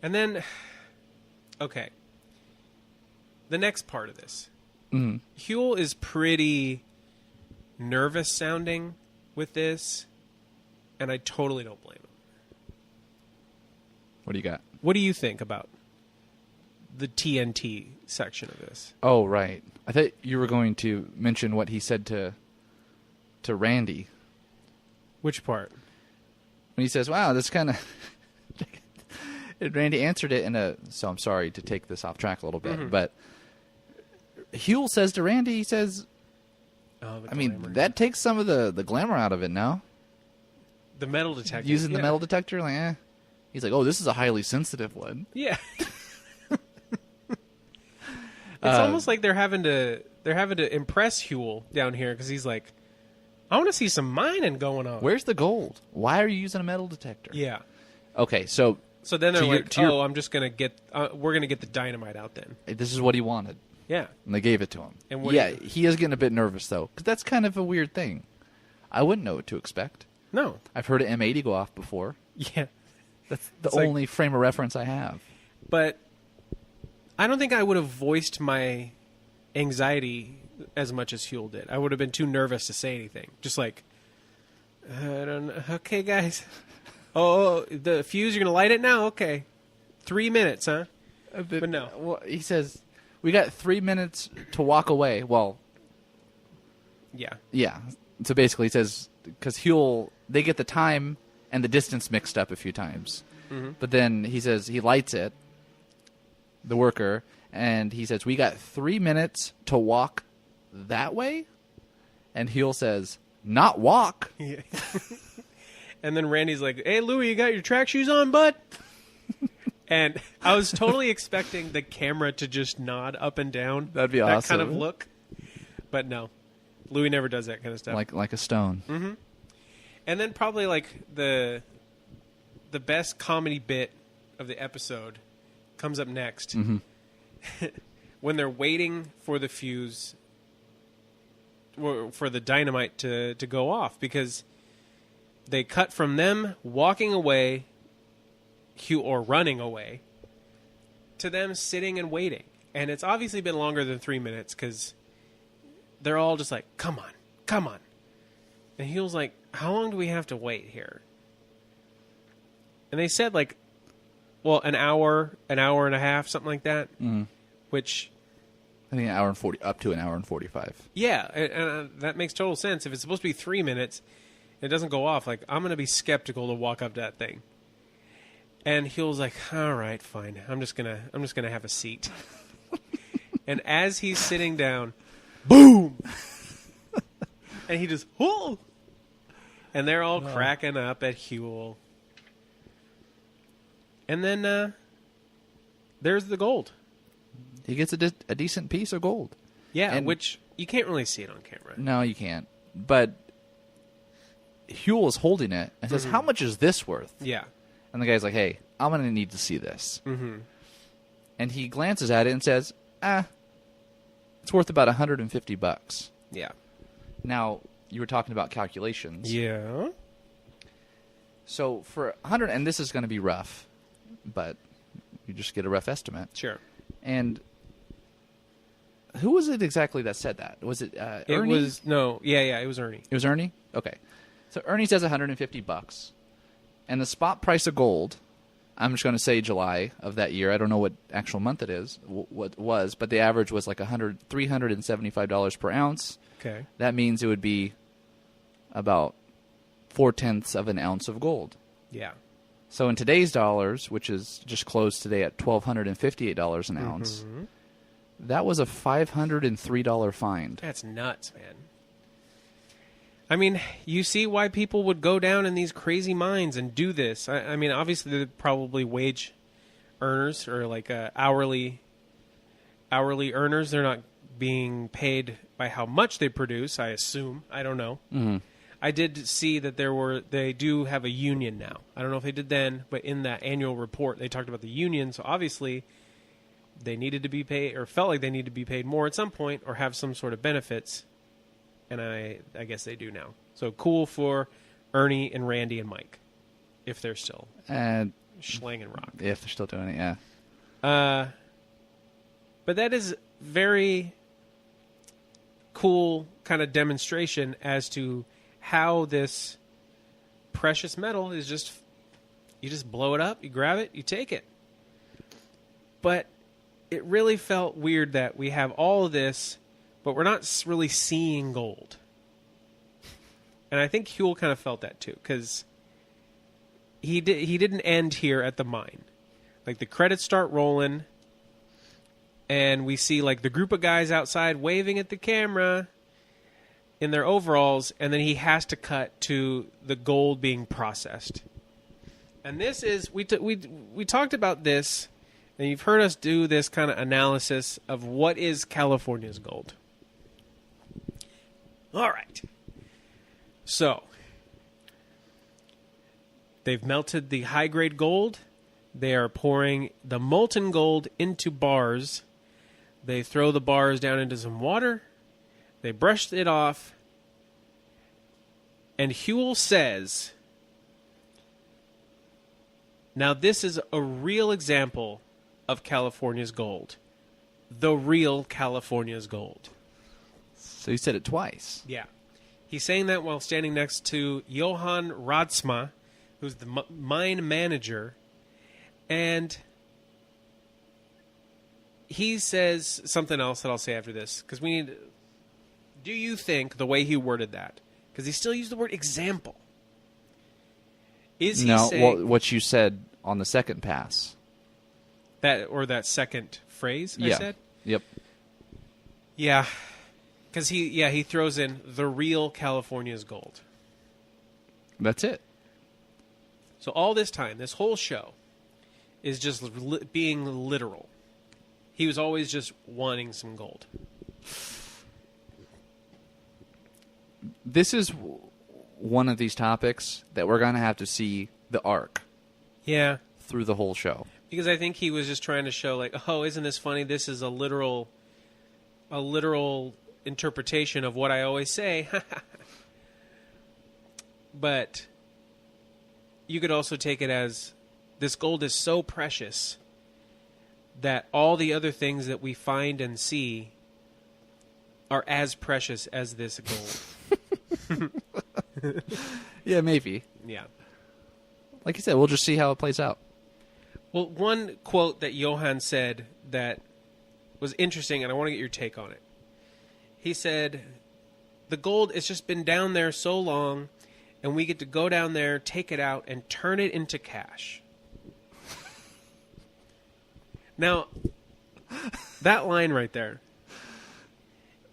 And then... Okay. The next part of this. Mm-hmm. Huell is pretty nervous sounding with this, and I totally don't blame him. What do you got? What do you think about the TNT section of this? Oh, right. I thought you were going to mention what he said to Randy. Which part? When he says, "Wow, this kind of..." Randy answered it so I'm sorry to take this off track a little bit, but Huell says to Randy, he says, that takes some of the glamour out of it now. The metal detector. Using the metal detector? Like, He's like, "Oh, this is a highly sensitive one." Yeah. It's almost like they're having to impress Huell down here, because he's like, "I want to see some mining going on. Where's the gold? Why are you using a metal detector?" Yeah. Okay, so then they're like, I'm just going to get... we're going to get the dynamite out then. This is what he wanted. Yeah. And they gave it to him. And he is getting a bit nervous, though, because that's kind of a weird thing. I wouldn't know what to expect. No. I've heard an M80 go off before. Yeah. That's the only frame of reference I have. But I don't think I would have voiced my anxiety as much as Huell did. I would have been too nervous to say anything. Just like, "I don't know. Okay, guys. Oh, the fuse, you're going to light it now? Okay. 3 minutes, huh?" But no. Well, he says, "We got 3 minutes to walk away." Well, yeah. Yeah. So basically he says, because Huell, they get the time and the distance mixed up a few times. Mm-hmm. But then he says he lights it, the worker, and he says, "We got 3 minutes to walk that way?" And Huell says, "Not walk." Yeah. And then Randy's like, "Hey, Louie, you got your track shoes on, bud?" And I was totally expecting the camera to just nod up and down. That'd be awesome. That kind of look. But no. Louie never does that kind of stuff. Like a stone. Mm-hmm. And then probably like the best comedy bit of the episode comes up next. Mm-hmm. When they're waiting for the fuse, for the dynamite to go off, because they cut from them walking away, or running away, to them sitting and waiting. And it's obviously been longer than 3 minutes, because they're all just like, come on, come on. And Huell's like, how long do we have to wait here? And they said like, well, an hour and a half, something like that. Mm-hmm. Which, I think up to an hour and 45. Yeah, and that makes total sense. If it's supposed to be 3 minutes, it doesn't go off. Like, I'm going to be skeptical to walk up to that thing. And Huell's like, all right, fine. I'm just gonna have a seat. And as he's sitting down, boom, and he just, whoa, and they're all cracking up at Huell. And then there's the gold. He gets a decent piece of gold. Yeah, and which you can't really see it on camera. No, you can't. But Huell is holding it and says, how much is this worth? Yeah. And the guy's like, hey, I'm going to need to see this. Mm-hmm. And he glances at it and says, it's worth about $150. Yeah. Now, you were talking about calculations. Yeah. So for 100, and this is going to be rough, but you just get a rough estimate. Sure. And who was it exactly that said that? Was it Ernie? It was, it was Ernie. It was Ernie? Okay. So Ernie says $150. And the spot price of gold, I'm just going to say July of that year. I don't know what actual month it is, what it was, but the average was like $375 per ounce. Okay. That means it would be about 0.4 of an ounce of gold. Yeah. So in today's dollars, which is just closed today at $1,258 an ounce, that was a $503 find. That's nuts, man. I mean, you see why people would go down in these crazy mines and do this. I mean, obviously they're probably wage earners or like hourly earners. They're not being paid by how much they produce, I assume. I don't know. Mm-hmm. I did see that they do have a union now. I don't know if they did then, but in that annual report, they talked about the union. So obviously, they needed to be paid, or felt like they needed to be paid more at some point, or have some sort of benefits. And I guess they do now. So cool for Ernie and Randy and Mike, if they're still slanging rock. If they're still doing it, yeah. But that is very cool kind of demonstration as to how this precious metal is just, you just blow it up, you grab it, you take it. But it really felt weird that we have all of this, but we're not really seeing gold. And I think Huell kind of felt that too, because he didn't end here at the mine. Like the credits start rolling, and we see like the group of guys outside waving at the camera in their overalls, and then he has to cut to the gold being processed. And this is we talked about this, and you've heard us do this kind of analysis of what is California's gold. All right. So, they've melted the high-grade gold. They are pouring the molten gold into bars. They throw the bars down into some water. They brushed it off. And Huell says, now this is a real example of California's gold. The real California's gold. So he said it twice. Yeah. He's saying that while standing next to Johan Radsma, who's the mine manager. And he says something else that I'll say after this. Because we need... Do you think the way he worded that... Because he still used the word example. Is he saying... what you said on the second pass. That second phrase I said? Yep. Yeah. Because he throws in the real California's gold. That's it. So all this time, this whole show is just being literal. He was always just wanting some gold. This is one of these topics that we're going to have to see the arc. Yeah. Through the whole show. Because I think he was just trying to show, like, oh, isn't this funny? This is a literal interpretation of what I always say. But you could also take it as this gold is so precious that all the other things that we find and see are as precious as this gold. Yeah, maybe. Yeah. Like you said, we'll just see how it plays out. Well, one quote that Johann said that was interesting, and I want to get your take on it. He said, the gold has just been down there so long, and we get to go down there, take it out, and turn it into cash. Now, that line right there,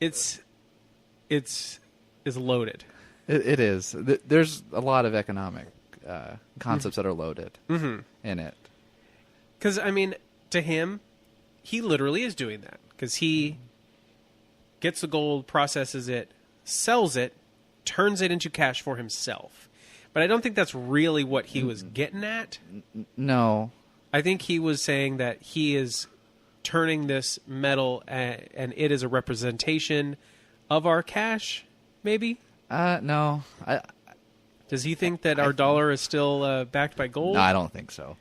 it's loaded. It is. There's a lot of economic concepts that are loaded in it. Because, I mean, to him, he literally is doing that. Because he gets the gold, processes it, sells it, turns it into cash for himself. But I don't think that's really what he was getting at. No. I think he was saying that he is turning this metal and it is a representation of our cash, maybe? No. Does he think that our dollar is still backed by gold? No, I don't think so.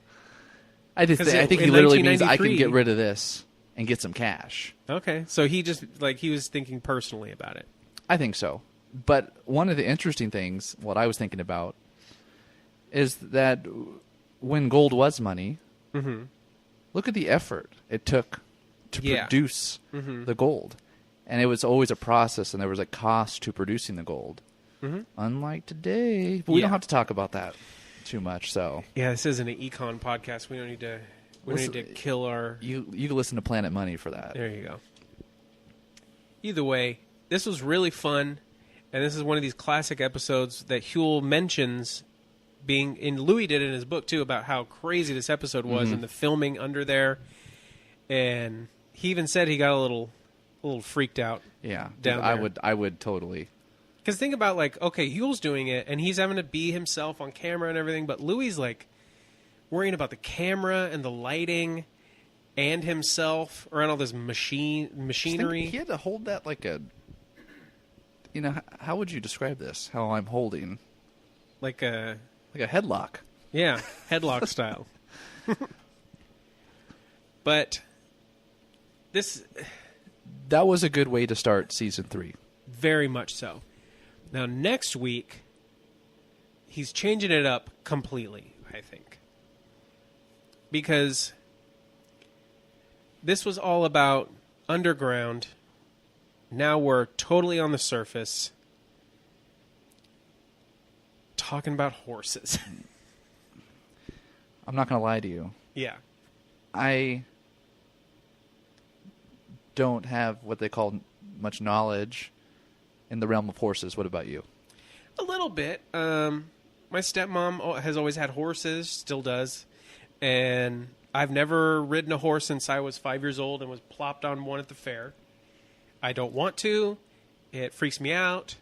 I think he literally means I can get rid of this and get some cash. Okay. So he just, he was thinking personally about it. I think so. But one of the interesting things, what I was thinking about, is that when gold was money, look at the effort it took to produce the gold. And it was always a process, and there was a cost to producing the gold. Unlike today. But we don't have to talk about that too much. So yeah, this isn't an econ podcast. We don't need to kill our... You can listen to Planet Money for that. There you go. Either way, this was really fun. And this is one of these classic episodes that Huell mentions being... And Louis did it in his book, too, about how crazy this episode was and the filming under there. And he even said he got a little freaked out. Yeah, down there. I would totally... Because think about, okay, Huell's doing it, and he's having to be himself on camera and everything, but Louis, worrying about the camera and the lighting and himself around all this machinery. He had to hold that like a... how would you describe this? How I'm holding? Like a headlock. Yeah, headlock style. But that was a good way to start season 3. Very much so. Now, next week, he's changing it up completely, I think. Because this was all about underground. Now we're totally on the surface. Talking about horses. I'm not going to lie to you. Yeah. I don't have what they call much knowledge in the realm of horses. What about you? A little bit. My stepmom has always had horses, still does. And I've never ridden a horse since I was 5 years old and was plopped on one at the fair. I don't want to. It freaks me out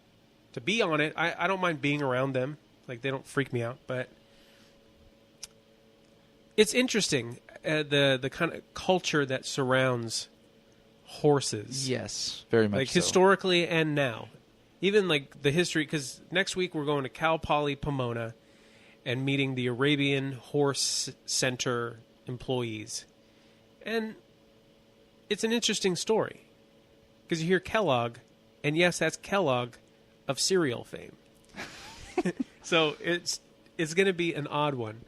to be on it. I don't mind being around them. They don't freak me out. But it's interesting, the kind of culture that surrounds horses. Yes, very much so. Historically and now. Even the history, because next week we're going to Cal Poly Pomona and meeting the Arabian Horse Center employees. And it's an interesting story. Because you hear Kellogg, and yes, that's Kellogg of cereal fame. So it's going to be an odd one.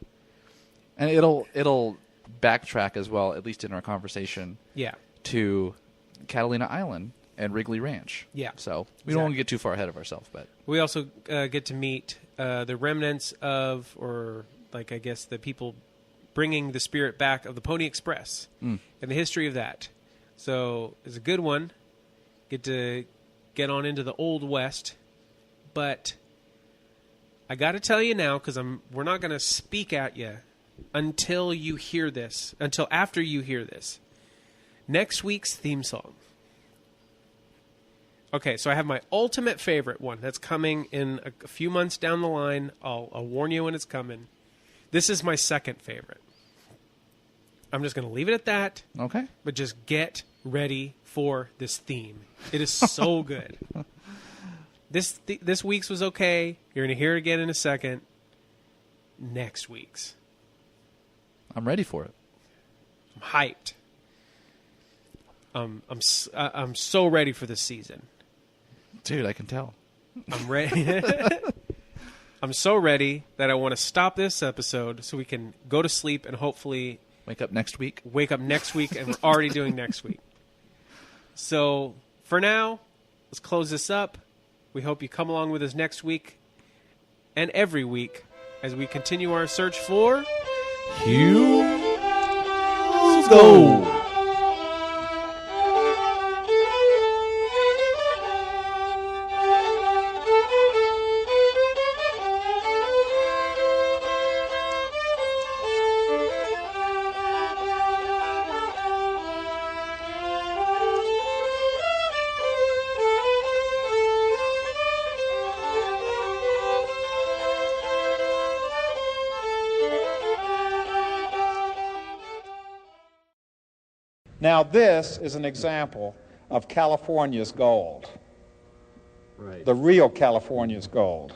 And it'll backtrack as well, at least in our conversation. Yeah. To Catalina Island and Wrigley Ranch. Yeah. So we don't want to get too far ahead of ourselves, but we also get to meet the remnants of, I guess, the people bringing the spirit back of the Pony Express and the history of that. So it's a good one. Get to get on into the Old West, but I got to tell you now, because we're not going to speak at you until you hear this, until after you hear this. Next week's theme song. Okay, so I have my ultimate favorite one that's coming in a few months down the line. I'll warn you when it's coming. This is my second favorite. I'm just going to leave it at that. Okay. But just get ready for this theme. It is so good. This week's was okay. You're going to hear it again in a second. Next week's. I'm ready for it. I'm hyped. I'm so ready for this season. Dude, I can tell. I'm ready. I'm so ready that I want to stop this episode so we can go to sleep and hopefully wake up next week. And we're already doing next week. So for now, let's close this up. We hope you come along with us next week and every week as we continue our search for Huell's Gold. Now, this is an example of California's gold. Right. The real California's gold.